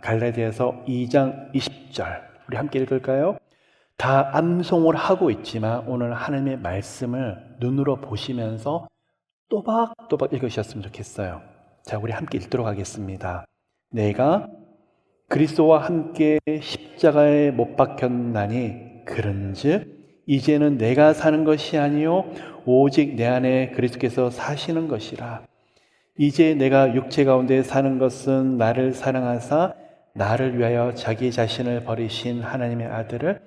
갈라디아서 2장 20절 우리 함께 읽을까요? 다 암송을 하고 있지만 오늘 하나님의 말씀을 눈으로 보시면서 또박또박 읽으셨으면 좋겠어요. 자, 우리 함께 읽도록 하겠습니다. 내가 그리스도와 함께 십자가에 못 박혔나니 그런즉 이제는 내가 사는 것이 아니요 오직 내 안에 그리스도께서 사시는 것이라. 이제 내가 육체 가운데 사는 것은 나를 사랑하사 나를 위하여 자기 자신을 버리신 하나님의 아들을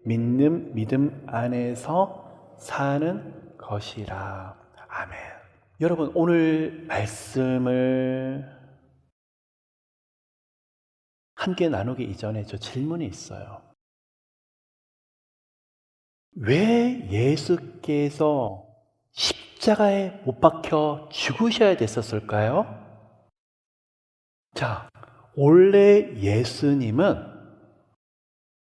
믿는 믿음 안에서 사는 것이라. 아멘. 여러분, 오늘 말씀을 함께 나누기 이전에 저 질문이 있어요. 왜 예수께서 십자가에 못 박혀 죽으셔야 됐었을까요? 자, 원래 예수님은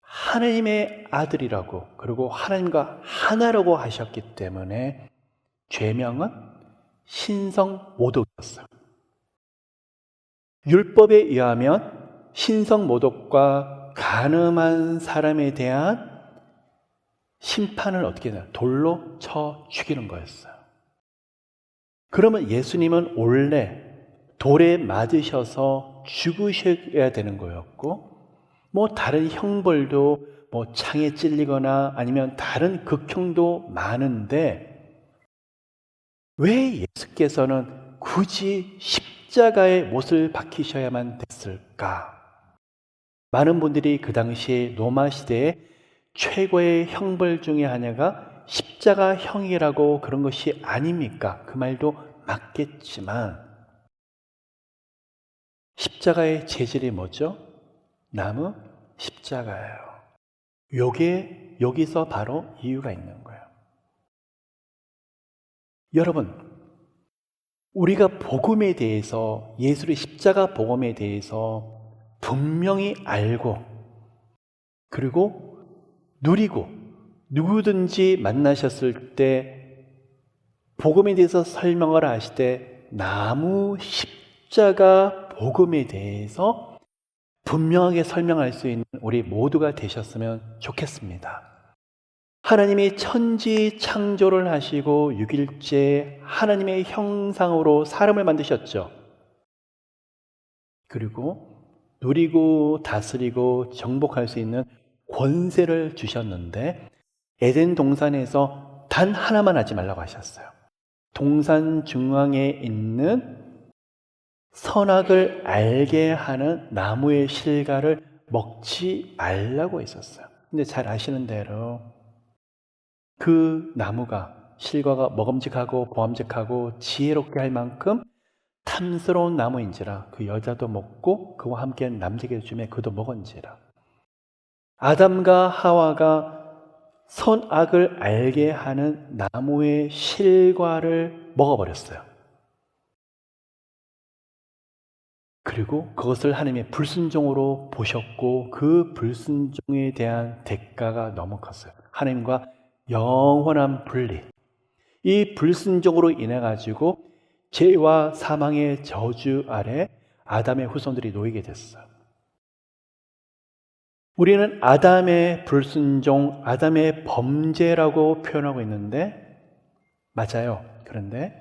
하나님의 아들이라고, 그리고 하나님과 하나라고 하셨기 때문에 죄명은 신성모독이었어요. 율법에 의하면 신성모독과 간음한 사람에 대한 심판을 어떻게 해요? 돌로 쳐 죽이는 거였어요. 그러면 예수님은 원래 돌에 맞으셔서 죽으셔야 되는 거였고, 다른 형벌도 창에 찔리거나 아니면 다른 극형도 많은데 왜 예수께서는 굳이 십자가에 못을 박히셔야만 됐을까? 많은 분들이 그 당시에 로마 시대에 최고의 형벌 중에 하나가 십자가형이라고 그런 것이 아닙니까? 그 말도 맞겠지만 십자가의 재질이 뭐죠? 나무 십자가예요. 요게 여기서 바로 이유가 있는 거예요. 여러분, 우리가 복음에 대해서, 예수의 십자가 복음에 대해서 분명히 알고 그리고 누리고 누구든지 만나셨을 때 복음에 대해서 설명을 하실 때 나무 십자가 복음에 대해서 분명하게 설명할 수 있는 우리 모두가 되셨으면 좋겠습니다. 하나님이 천지 창조를 하시고 6일째 하나님의 형상으로 사람을 만드셨죠. 그리고 누리고 다스리고 정복할 수 있는 권세를 주셨는데 에덴 동산에서 단 하나만 하지 말라고 하셨어요. 동산 중앙에 있는 선악을 알게 하는 나무의 실과를 먹지 말라고 했었어요. 근데 잘 아시는 대로 그 나무가 실과가 먹음직하고 보암직하고 지혜롭게 할 만큼 탐스러운 나무인지라 그 여자도 먹고 그와 함께 남자에게 주매 그도 먹은지라. 아담과 하와가 선악을 알게 하는 나무의 실과를 먹어버렸어요. 그리고 그것을 하나님의 불순종으로 보셨고 그 불순종에 대한 대가가 너무 컸어요. 하나님과 영원한 분리. 이 불순종으로 인해 가지고 죄와 사망의 저주 아래 아담의 후손들이 놓이게 됐어요. 우리는 아담의 불순종, 아담의 범죄라고 표현하고 있는데 맞아요. 그런데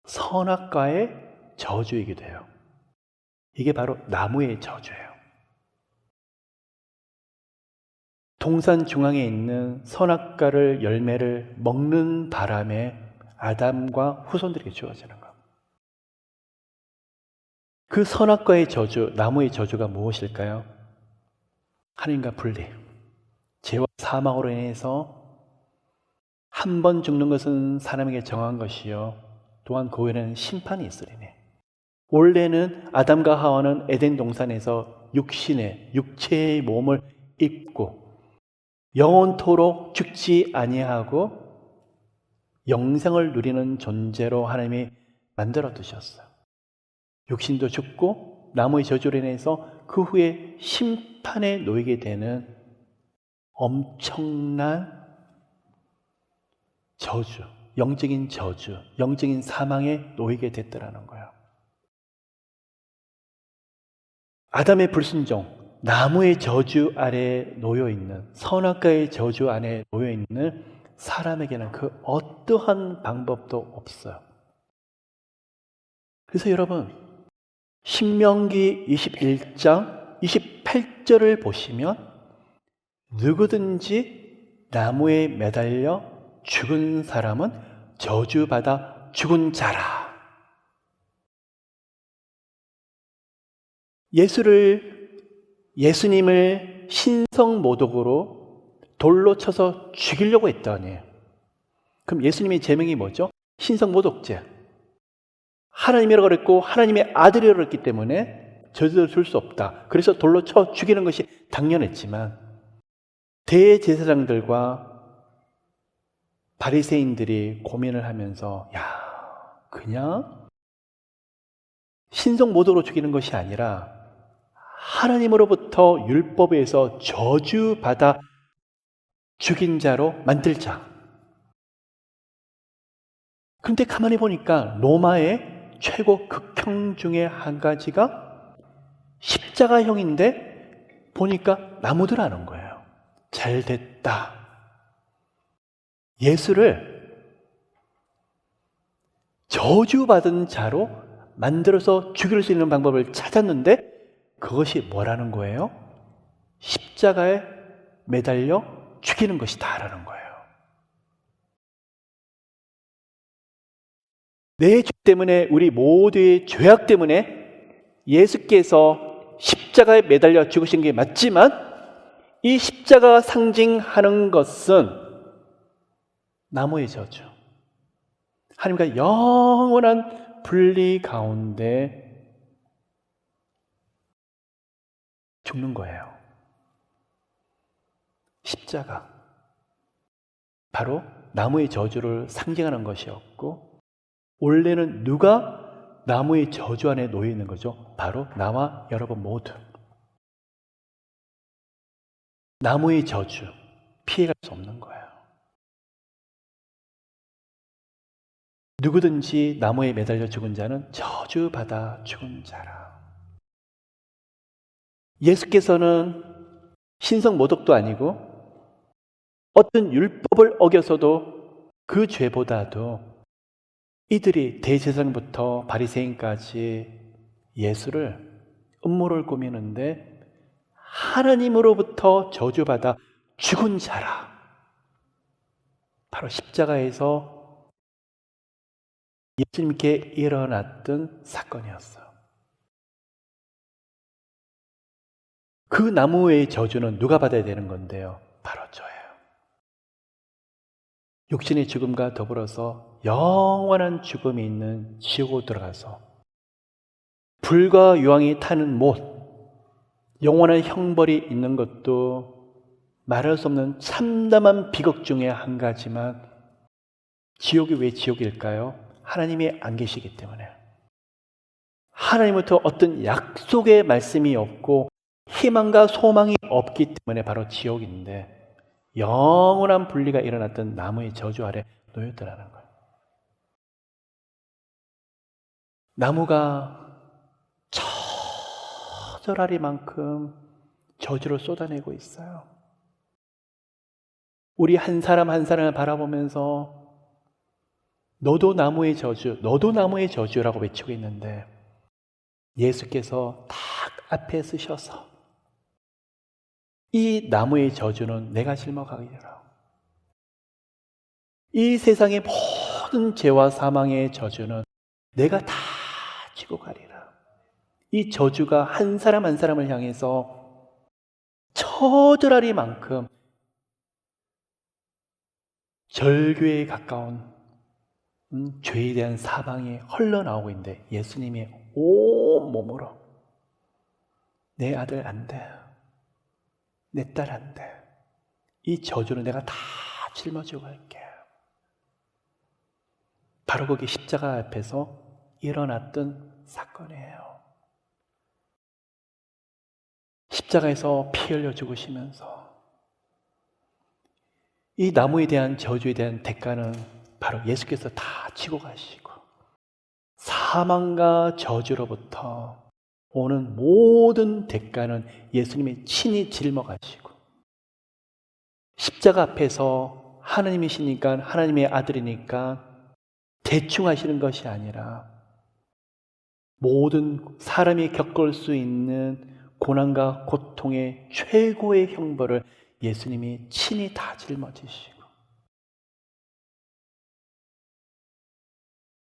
선악과의 저주이기도 해요. 이게 바로 나무의 저주예요. 동산 중앙에 있는 선악과를 열매를 먹는 바람에 아담과 후손들에게 주어지는 것. 그 선악과의 저주, 나무의 저주가 무엇일까요? 하나님과 분리, 죄와 사망으로 인해서 한 번 죽는 것은 사람에게 정한 것이요 또한 그 후에는 심판이 있으리니. 원래는 아담과 하와는 에덴 동산에서 육체의 몸을 입고 영원토록 죽지 아니하고 영생을 누리는 존재로 하나님이 만들어 두셨어요. 육신도 죽고 나무의 저주로 인해서 그 후에 심판에 놓이게 되는 엄청난 저주, 영적인 저주, 영적인 사망에 놓이게 됐더라는 거예요. 아담의 불순종, 나무의 저주 아래 놓여 있는, 선악과의 저주 안에 놓여 있는 사람에게는 그 어떠한 방법도 없어요. 그래서 여러분, 신명기 21장 28절을 보시면 누구든지 나무에 매달려 죽은 사람은 저주받아 죽은 자라. 예수님을 신성모독으로 돌로 쳐서 죽이려고 했더니, 그럼 예수님의 제명이 뭐죠? 신성모독죄. 하나님이라고 그랬고 하나님의 아들이라고 그랬기 때문에 저주를 줄 수 없다. 그래서 돌로 쳐 죽이는 것이 당연했지만 대제사장들과 바리새인들이 고민을 하면서 그냥 신성모독으로 죽이는 것이 아니라 하나님으로부터 율법에서 저주받아 죽인 자로 만들자. 그런데 가만히 보니까 로마의 최고 극형 중에 한 가지가 십자가형인데 보니까 나무들하는 거예요. 잘 됐다. 예수를 저주받은 자로 만들어서 죽일 수 있는 방법을 찾았는데 그것이 뭐라는 거예요? 십자가에 매달려 죽이는 것이다라는 거예요. 내 죄 때문에, 우리 모두의 죄악 때문에 예수께서 십자가에 매달려 죽으신 게 맞지만 이 십자가가 상징하는 것은 나무의 저주, 하나님과 영원한 분리 가운데 죽는 거예요. 십자가, 바로 나무의 저주를 상징하는 것이었고, 원래는 누가 나무의 저주 안에 놓여 있는 거죠? 바로 나와 여러분 모두. 나무의 저주, 피해갈 수 없는 거예요. 누구든지 나무에 매달려 죽은 자는 저주받아 죽은 자라. 예수께서는 신성모독도 아니고 어떤 율법을 어겨서도 그 죄보다도 이들이 대제사장부터 바리새인까지 예수를 음모를 꾸미는데 하나님으로부터 저주받아 죽은 자라. 바로 십자가에서 예수님께 일어났던 사건이었어요. 그 나무의 저주는 누가 받아야 되는 건데요? 바로 저예요. 육신의 죽음과 더불어서 영원한 죽음이 있는 지옥으로 들어가서 불과 유황이 타는 못, 영원한 형벌이 있는 것도 말할 수 없는 참담한 비극 중에 한 가지만, 지옥이 왜 지옥일까요? 하나님이 안 계시기 때문에, 하나님부터 어떤 약속의 말씀이 없고 희망과 소망이 없기 때문에 바로 지옥인데, 영원한 분리가 일어났던 나무의 저주 아래 놓였더라는 거예요. 나무가 처절하리만큼 저주를 쏟아내고 있어요. 우리 한 사람 한 사람을 바라보면서 너도 나무의 저주, 너도 나무의 저주라고 외치고 있는데 예수께서 딱 앞에 서셔서 이 나무의 저주는 내가 짊어가리라. 이 세상의 모든 죄와 사망의 저주는 내가 다 지고 가리라. 이 저주가 한 사람 한 사람을 향해서 처절하리만큼 절규에 가까운 죄에 대한 사방이 흘러나오고 있는데 예수님이 온 몸으로 내 아들 안 돼, 내 딸 안 돼, 이 저주는 내가 다 짊어지고 갈게. 바로 거기 십자가 앞에서 일어났던 사건이에요. 십자가에서 피 흘려 죽으시면서 이 나무에 대한 저주에 대한 대가는 바로 예수께서 다 지고 가시고 사망과 저주로부터 오는 모든 대가는 예수님이 친히 짊어가시고 십자가 앞에서 하나님이시니까 하나님의 아들이니까 대충 하시는 것이 아니라 모든 사람이 겪을 수 있는 고난과 고통의 최고의 형벌을 예수님이 친히 다 짊어지시고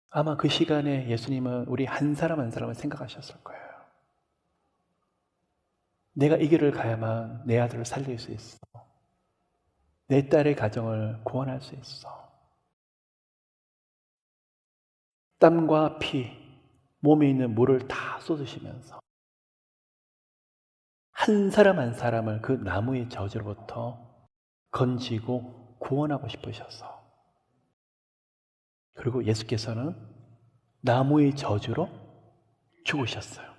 아마 그 시간에 예수님은 우리 한 사람 한 사람을 생각하셨을 거예요. 내가 이 길을 가야만 내 아들을 살릴 수 있어. 내 딸의 가정을 구원할 수 있어. 땀과 피, 몸에 있는 물을 다 쏟으시면서 한 사람 한 사람을 그 나무의 저주로부터 건지고 구원하고 싶으셔서 그리고 예수께서는 나무의 저주로 죽으셨어요.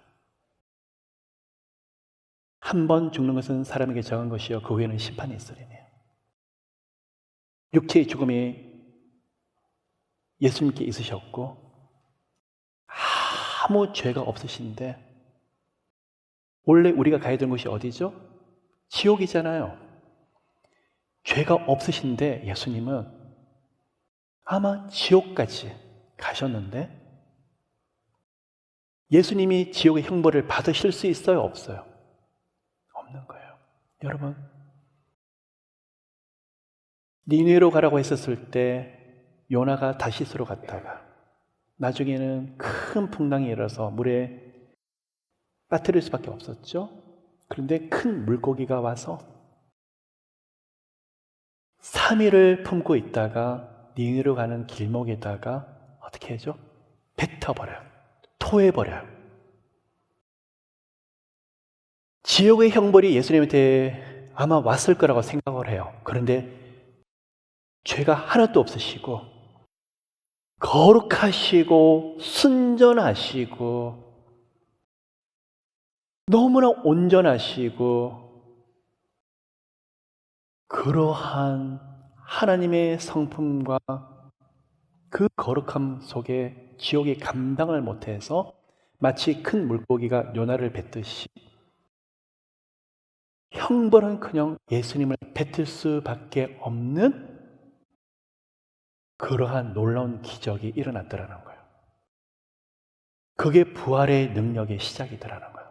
한 번 죽는 것은 사람에게 정한 것이요 그 후에는 심판이 있으리니 육체의 죽음이 예수님께 있으셨고 아무 죄가 없으신데 원래 우리가 가야 되는 곳이 어디죠? 지옥이잖아요. 죄가 없으신데 예수님은 아마 지옥까지 가셨는데 예수님이 지옥의 형벌을 받으실 수 있어요? 없어요? 없는 거예요. 여러분, 니느웨로 가라고 했었을 때 요나가 다시스로 갔다가 나중에는 큰 풍랑이 일어서 물에 빠뜨릴 수밖에 없었죠. 그런데 큰 물고기가 와서 3일을 품고 있다가 니느웨로 가는 길목에다가 어떻게 하죠? 뱉어버려요. 토해버려요. 지옥의 형벌이 예수님한테 아마 왔을 거라고 생각을 해요. 그런데 죄가 하나도 없으시고 거룩하시고 순전하시고 너무나 온전하시고 그러한 하나님의 성품과 그 거룩함 속에 지옥이 감당을 못해서 마치 큰 물고기가 요나를 뱉듯이 형벌은커녕 예수님을 뱉을 수밖에 없는 그러한 놀라운 기적이 일어났더라는 거예요. 그게 부활의 능력의 시작이더라는 거예요.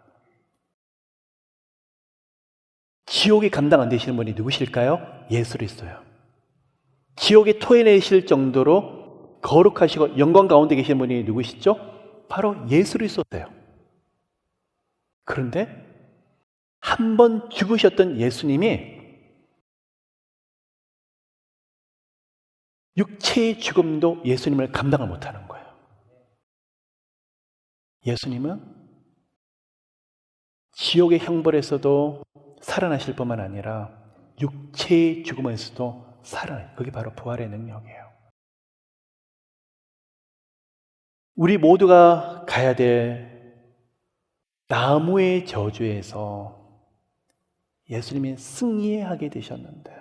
지옥이 감당 안 되시는 분이 누구실까요? 예수 그리스도예요. 지옥에 토해내실 정도로 거룩하시고 영광 가운데 계신 분이 누구시죠? 바로 예수 그리스도세요. 그런데 한 번 죽으셨던 예수님이 육체의 죽음도 예수님을 감당을 못하는 거예요. 예수님은 지옥의 형벌에서도 살아나실 뿐만 아니라 육체의 죽음에서도 살아나요. 그게 바로 부활의 능력이에요. 우리 모두가 가야 될 나무의 저주에서 예수님이 승리하게 되셨는데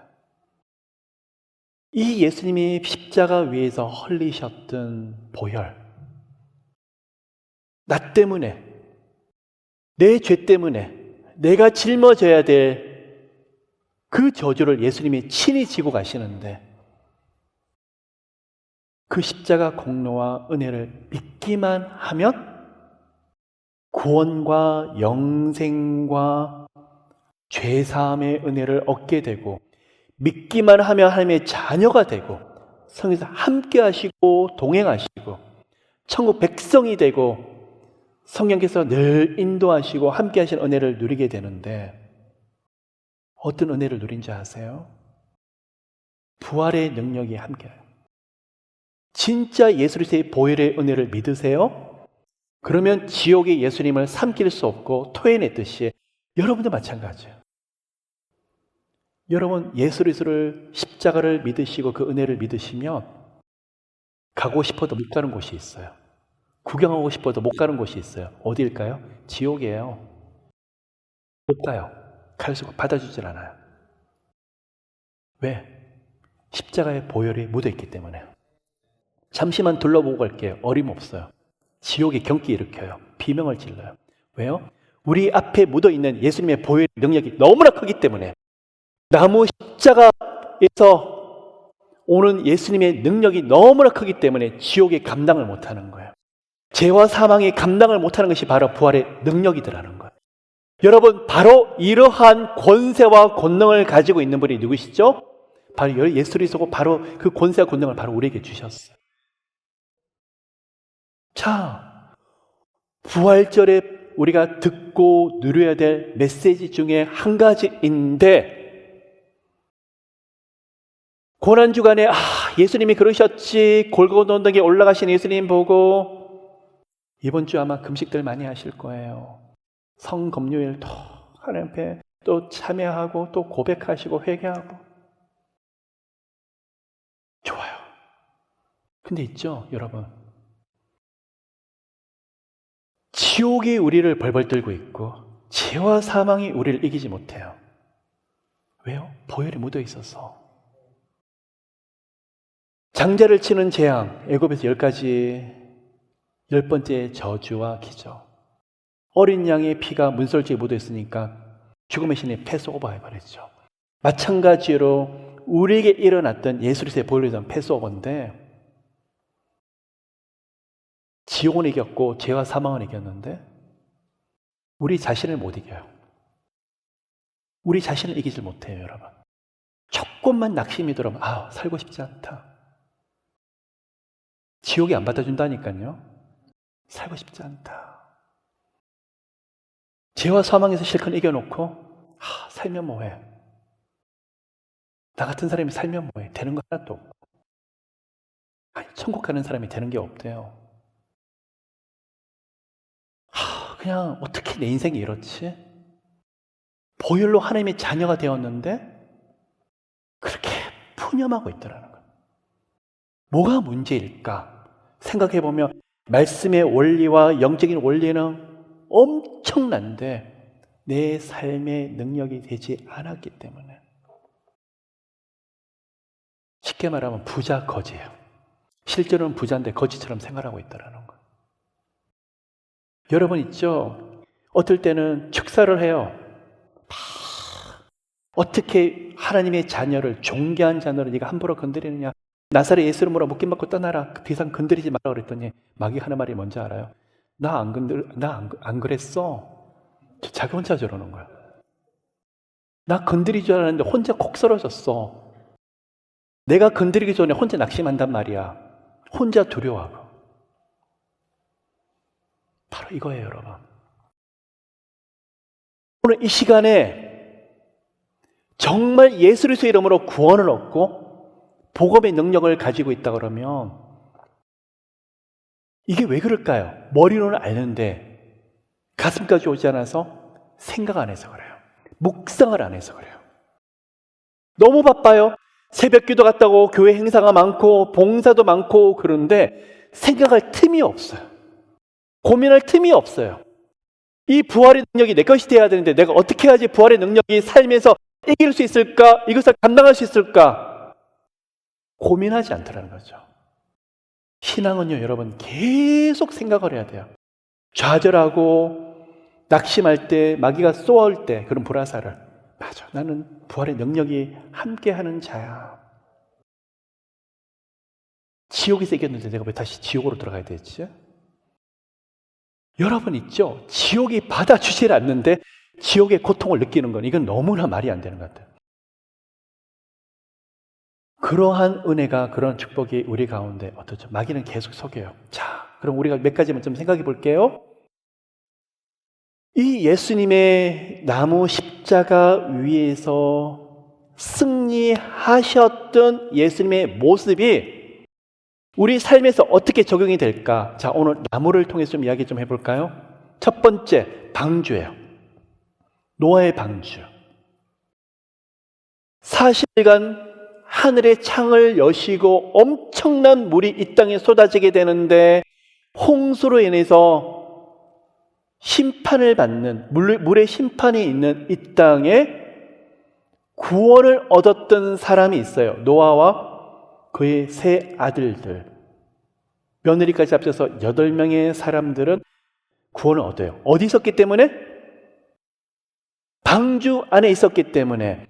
이 예수님이 십자가 위에서 흘리셨던 보혈, 나 때문에, 내 죄 때문에 내가 짊어져야 될 그 저주를 예수님이 친히 지고 가시는데 그 십자가 공로와 은혜를 믿기만 하면 구원과 영생과 죄사함의 은혜를 얻게 되고 믿기만 하면 하나님의 자녀가 되고 성에서 함께 하시고 동행하시고 천국 백성이 되고 성령께서 늘 인도하시고 함께 하신 은혜를 누리게 되는데 어떤 은혜를 누린지 아세요? 부활의 능력이 함께해요. 진짜 예수 그리스도의 보혈의 은혜를 믿으세요? 그러면 지옥의 예수님을 삼킬 수 없고 토해냈듯이 여러분도 마찬가지예요. 여러분 예수 그리스도를 십자가를 믿으시고 그 은혜를 믿으시면 가고 싶어도 못 가는 곳이 있어요. 구경하고 싶어도 못 가는 곳이 있어요. 어디일까요? 지옥이에요. 못 가요. 갈 수가 받아주질 않아요. 왜? 십자가의 보혈이 묻어있기 때문에. 잠시만 둘러보고 갈게요. 어림없어요. 지옥이 경기 일으켜요. 비명을 질러요. 왜요? 우리 앞에 묻어있는 예수님의 보혈의 능력이 너무나 크기 때문에, 나무 십자가에서 오는 예수님의 능력이 너무나 크기 때문에 지옥이 감당을 못하는 거예요. 죄와 사망이 감당을 못하는 것이 바로 부활의 능력이더라는 거예요. 여러분, 바로 이러한 권세와 권능을 가지고 있는 분이 누구시죠? 바로 예수 그리스도고, 바로 그 권세와 권능을 바로 우리에게 주셨어요. 자, 부활절에 우리가 듣고 누려야 될 메시지 중에 한 가지인데, 고난주간에 예수님이 그러셨지, 골고다 언덕에 올라가신 예수님 보고 이번 주 아마 금식들 많이 하실 거예요. 성검요일 또 하나님 앞에 또 참여하고 또 고백하시고 회개하고. 좋아요. 근데 있죠, 여러분, 지옥이 우리를 벌벌 떨고 있고 죄와 사망이 우리를 이기지 못해요. 왜요? 보혈이 묻어 있어서. 장자를 치는 재앙, 애굽에서 10번째 저주와 기적. 어린 양의 피가 문설주에 묻어 있으니까 죽음의 신이 패스오버 해버렸죠. 마찬가지로 우리에게 일어났던 예수 그리스도의 보혈로 인한 패스오버인데, 지옥은 이겼고 죄와 사망은 이겼는데 우리 자신을 못 이겨요. 우리 자신을 이기질 못해요, 여러분. 조금만 낙심이 들어오면 살고 싶지 않다. 지옥이 안 받아준다니까요. 살고 싶지 않다. 죄와 사망에서 실컷 이겨놓고 살면 뭐해. 나 같은 사람이 살면 뭐해. 되는 거 하나도 없고. 천국 가는 사람이 되는 게 없대요. 그냥 어떻게 내 인생이 이렇지? 보혈로 하나님의 자녀가 되었는데 그렇게 푸념하고 있더라는 거예요. 뭐가 문제일까? 생각해보면 말씀의 원리와 영적인 원리는 엄청난데 내 삶의 능력이 되지 않았기 때문에, 쉽게 말하면 부자 거지예요. 실제로는 부자인데 거지처럼 생활하고 있다는 거예요. 여러분 있죠? 어떨 때는 축사를 해요. 어떻게 하나님의 자녀를, 존귀한 자녀를 네가 함부로 건드리느냐? 나사렛 예수 이름으로 묶임 받고 떠나라. 그 이상 건드리지 말라 그랬더니 마귀가 하는 말이 뭔지 알아요? 나 안 그랬어. 자기 혼자 저러는 거야. 나 건드리지 않았는데 혼자 콕 쓰러졌어. 내가 건드리기 전에 혼자 낙심한단 말이야. 혼자 두려워하고. 바로 이거예요, 여러분. 오늘 이 시간에 정말 예수 그리스도의 이름으로 구원을 얻고 복음의 능력을 가지고 있다 그러면 이게 왜 그럴까요? 머리로는 아는데 가슴까지 오지 않아서 생각 안 해서 그래요. 묵상을 안 해서 그래요. 너무 바빠요. 새벽 기도 갔다고 교회 행사가 많고 봉사도 많고 그런데 생각할 틈이 없어요. 고민할 틈이 없어요. 이 부활의 능력이 내 것이 돼야 되는데 내가 어떻게 해야지 부활의 능력이 삶에서 이길 수 있을까? 이것을 감당할 수 있을까? 고민하지 않더라는 거죠. 신앙은요, 여러분, 계속 생각을 해야 돼요. 좌절하고 낙심할 때, 마귀가 쏘아올 때 그런 불화사를, 맞아, 나는 부활의 능력이 함께하는 자야. 지옥에서 이겼는데 내가 왜 다시 지옥으로 들어가야 되지? 여러분 있죠? 지옥이 받아주질 않는데 지옥의 고통을 느끼는 건 이건 너무나 말이 안 되는 것 같아요. 그러한 은혜가, 그런 축복이 우리 가운데 어떻죠? 마귀는 계속 속여요. 자, 그럼 우리가 몇 가지만 좀 생각해 볼게요. 이 예수님의 나무 십자가 위에서 승리하셨던 예수님의 모습이 우리 삶에서 어떻게 적용이 될까? 자, 오늘 나무를 통해서 좀 이야기 좀 해볼까요? 첫 번째, 방주예요. 노아의 방주. 40일간 하늘의 창을 여시고 엄청난 물이 이 땅에 쏟아지게 되는데 홍수로 인해서 심판을 받는, 물의 심판이 있는 이 땅에 구원을 얻었던 사람이 있어요. 노아와 그의 세 아들들, 며느리까지 합쳐서 8명의 사람들은 구원은 어때요? 어디 있었기 때문에? 방주 안에 있었기 때문에.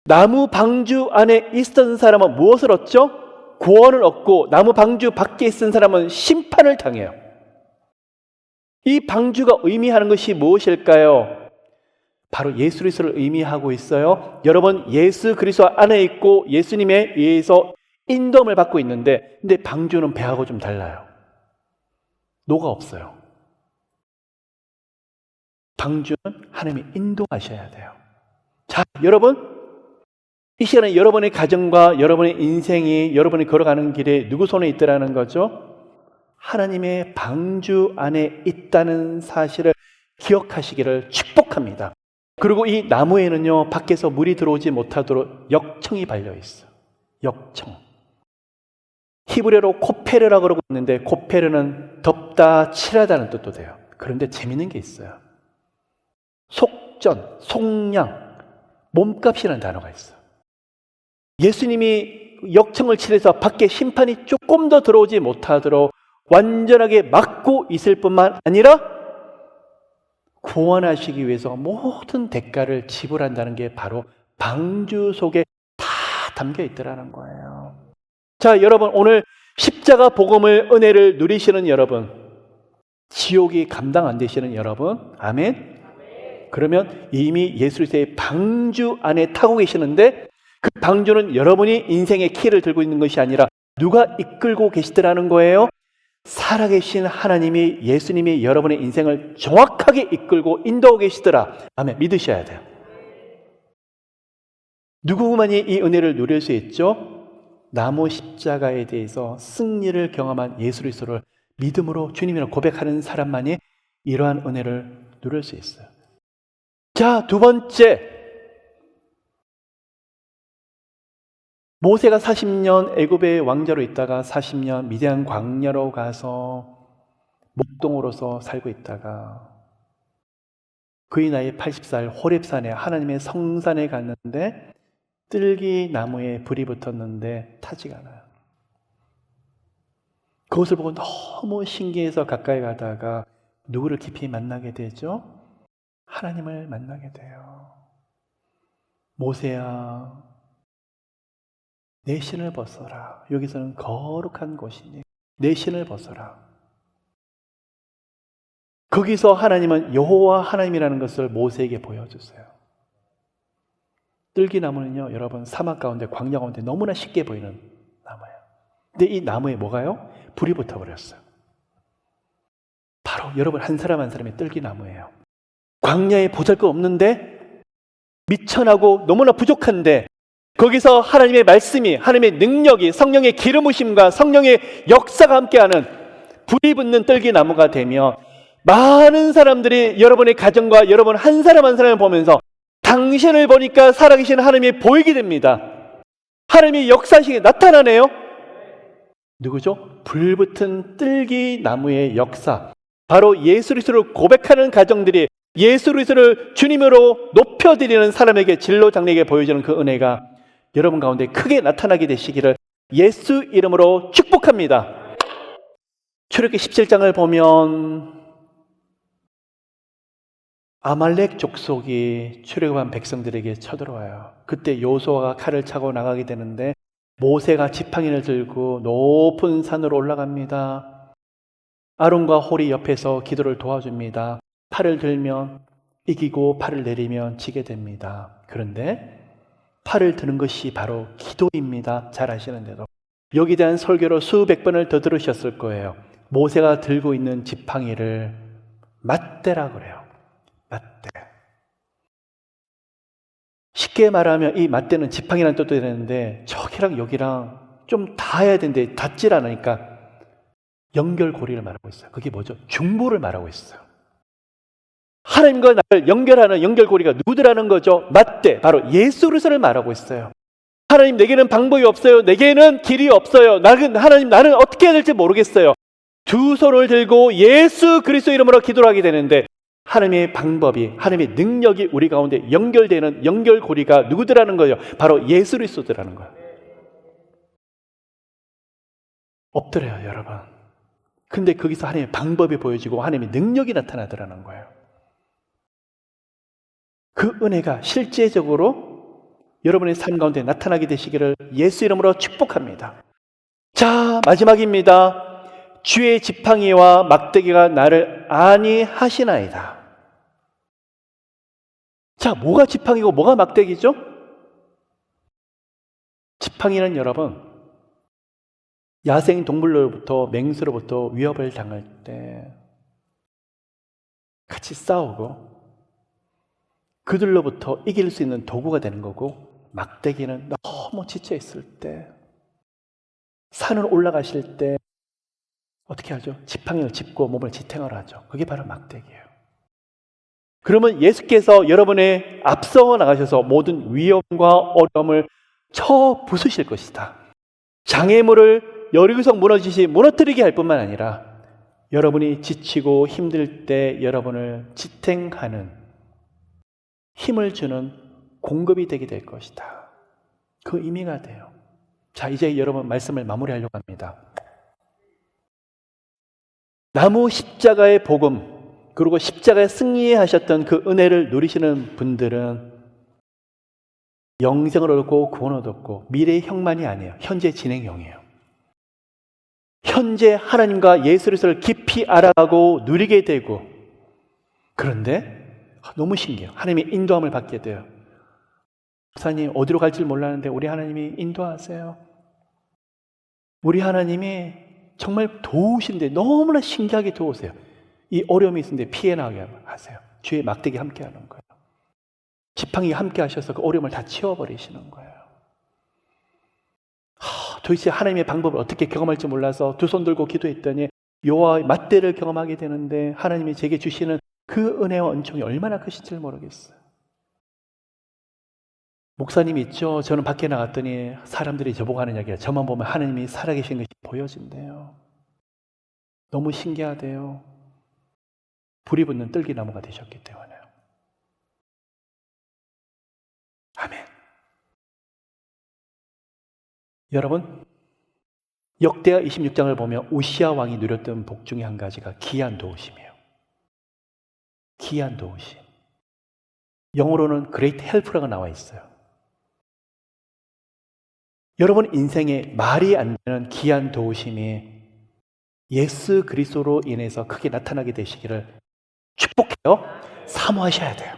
나무 방주 안에 있던 사람은 무엇을 얻죠? 구원을 얻고 나무 방주 밖에 있은 사람은 심판을 당해요. 이 방주가 의미하는 것이 무엇일까요? 바로 예수 그리스도를 의미하고 있어요. 여러분, 예수 그리스도 안에 있고 예수님에 의해서 인도함을 받고 있는데, 근데 방주는 배하고 좀 달라요. 노가 없어요. 방주는 하나님이 인도하셔야 돼요. 자, 여러분, 이 시간에 여러분의 가정과 여러분의 인생이 여러분이 걸어가는 길에 누구 손에 있더라는 거죠? 하나님의 방주 안에 있다는 사실을 기억하시기를 축복합니다. 그리고 이 나무에는요, 밖에서 물이 들어오지 못하도록 역청이 발려 있어요. 역청. 히브리어로 코페르라고 그러고 있는데, 코페르는 덮다, 칠하다는 뜻도 돼요. 그런데 재밌는 게 있어요. 속전, 속량, 몸값이라는 단어가 있어요. 예수님이 역청을 칠해서 밖에 심판이 조금 더 들어오지 못하도록 완전하게 막고 있을 뿐만 아니라 구원하시기 위해서 모든 대가를 지불한다는 게 바로 방주 속에 다 담겨 있더라는 거예요. 자, 여러분, 오늘 십자가 복음을 은혜를 누리시는 여러분, 지옥이 감당 안 되시는 여러분, 아멘. 그러면 이미 예수 그리스도의 방주 안에 타고 계시는데, 그 방주는 여러분이 인생의 키를 들고 있는 것이 아니라 누가 이끌고 계시더라는 거예요? 살아계신 하나님이, 예수님이 여러분의 인생을 정확하게 이끌고 인도하고 계시더라. 아멘. 믿으셔야 돼요. 누구만이 이 은혜를 누릴 수 있죠? 나무 십자가에 대해서 승리를 경험한 예수 그리스도를 믿음으로 주님이라고 고백하는 사람만이 이러한 은혜를 누릴 수 있어요. 자, 두 번째, 모세가 40년 애굽의 왕자로 있다가 40년 미디안 광야로 가서 목동으로서 살고 있다가 그의 나이 80살 호렙산에 하나님의 성산에 갔는데 뜰기 나무에 불이 붙었는데 타지가 않아요. 그것을 보고 너무 신기해서 가까이 가다가 누구를 깊이 만나게 되죠? 하나님을 만나게 돼요. 모세야, 내 신을 벗어라. 여기서는 거룩한 곳이니 내 신을 벗어라. 거기서 하나님은 여호와 하나님이라는 것을 모세에게 보여주세요. 뜰기나무는요, 여러분, 사막 가운데, 광야 가운데 너무나 쉽게 보이는 나무예요. 근데 이 나무에 뭐가요? 불이 붙어버렸어요. 바로 여러분 한 사람 한 사람의 뜰기나무예요. 광야에 보잘것없는데, 미천하고 너무나 부족한데, 거기서 하나님의 말씀이, 하나님의 능력이, 성령의 기름 부으심과 성령의 역사가 함께하는 불이 붙는 뜰기나무가 되며 많은 사람들이 여러분의 가정과 여러분 한 사람 한 사람을 보면서 당신을 보니까 살아계신 하나님이 보이게 됩니다. 하나님이 역사하시게 나타나네요. 누구죠? 불붙은 뜰기나무의 역사. 바로 예수 그리스도를 고백하는 가정들이 예수 그리스도를 주님으로 높여드리는 사람에게, 진로 장래에게 보여주는 그 은혜가 여러분 가운데 크게 나타나게 되시기를 예수 이름으로 축복합니다. 출애굽기 17장을 보면 아말렉 족속이 출애굽한 백성들에게 쳐들어와요. 그때 여호수아가 칼을 차고 나가게 되는데 모세가 지팡이를 들고 높은 산으로 올라갑니다. 아론과 홀이 옆에서 기도를 도와줍니다. 팔을 들면 이기고 팔을 내리면 지게 됩니다. 그런데 팔을 드는 것이 바로 기도입니다. 잘 아시는데도 여기에 대한 설교로 수백 번을 더 들으셨을 거예요. 모세가 들고 있는 지팡이를 맞대라 그래요. 맞대. 쉽게 말하면 이 맞대는 지팡이라는 뜻도 되는데 저기랑 여기랑 좀 닿아야 되는데 닿질 않으니까 연결고리를 말하고 있어요. 그게 뭐죠? 중보를 말하고 있어요. 하나님과 나를 연결하는 연결고리가 누구더라는 거죠? 맞대, 바로 예수 그리스도를 말하고 있어요. 하나님, 내게는 방법이 없어요. 내게는 길이 없어요. 하나님, 나는 어떻게 해야 될지 모르겠어요. 두 손을 들고 예수 그리스도 이름으로 기도를 하게 되는데 하나님의 방법이, 하나님의 능력이 우리 가운데 연결되는 연결고리가 누구더라는 거예요? 바로 예수 그리스도더라는 거예요. 엎드려요, 여러분. 근데 거기서 하나님의 방법이 보여지고 하나님의 능력이 나타나더라는 거예요. 그 은혜가 실제적으로 여러분의 삶 가운데 나타나게 되시기를 예수 이름으로 축복합니다. 자, 마지막입니다. 주의 지팡이와 막대기가 나를 안위하시나이다. 자, 뭐가 지팡이고 뭐가 막대기죠? 지팡이는 여러분, 야생 동물로부터, 맹수로부터 위협을 당할 때 같이 싸우고 그들로부터 이길 수 있는 도구가 되는 거고, 막대기는 너무 지쳐 있을 때, 산을 올라가실 때 어떻게 하죠? 지팡이를 짚고 몸을 지탱을 하죠. 그게 바로 막대기예요. 그러면 예수께서 여러분의 앞서 나가셔서 모든 위험과 어려움을 쳐 부수실 것이다. 장애물을 여리고성 무너뜨리게 할 뿐만 아니라 여러분이 지치고 힘들 때 여러분을 지탱하는 힘을 주는 공급이 되게 될 것이다. 그 의미가 돼요. 자, 이제 여러분 말씀을 마무리하려고 합니다. 나무 십자가의 복음, 그리고 십자가에 승리하셨던 그 은혜를 누리시는 분들은 영생을 얻고 구원을 얻었고 미래의 형만이 아니에요. 현재 진행형이에요. 현재 하나님과 예수 그리스도를 깊이 알아가고 누리게 되고, 그런데 너무 신기해요. 하나님의 인도함을 받게 돼요. 목사님, 어디로 갈지 몰랐는데 우리 하나님이 인도하세요. 우리 하나님이 정말 도우신데 너무나 신기하게 도우세요. 이 어려움이 있는데 피해 나가게 하세요. 주의 막대기 함께 하는 거예요. 지팡이 함께 하셔서 그 어려움을 다 치워버리시는 거예요. 도대체 하나님의 방법을 어떻게 경험할지 몰라서 두 손 들고 기도했더니 여호와의 맞대를 경험하게 되는데, 하나님이 제게 주시는 그 은혜와 은총이 얼마나 크신지 모르겠어요. 목사님 있죠? 저는 밖에 나갔더니 사람들이 저보고 하는 이야기가, 저만 보면 하나님이 살아계신 것이 보여진대요. 너무 신기하대요. 불이 붙는 뜰기나무가 되셨기 때문에요. 아멘. 여러분, 역대하 26장을 보면 우시아 왕이 누렸던 복 중에 한 가지가 기한 도우심이에요. 기한 도우심. 영어로는 Great Help라고 나와 있어요. 여러분 인생에 말이 안 되는 기한 도우심이 예수 그리스도로 인해서 크게 나타나게 되시기를 축복해요. 사모하셔야 돼요.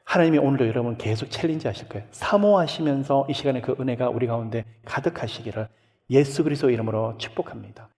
하나님이 오늘도 여러분 계속 챌린지 하실 거예요. 사모하시면서 이 시간에 그 은혜가 우리 가운데 가득하시기를 예수 그리스도 이름으로 축복합니다.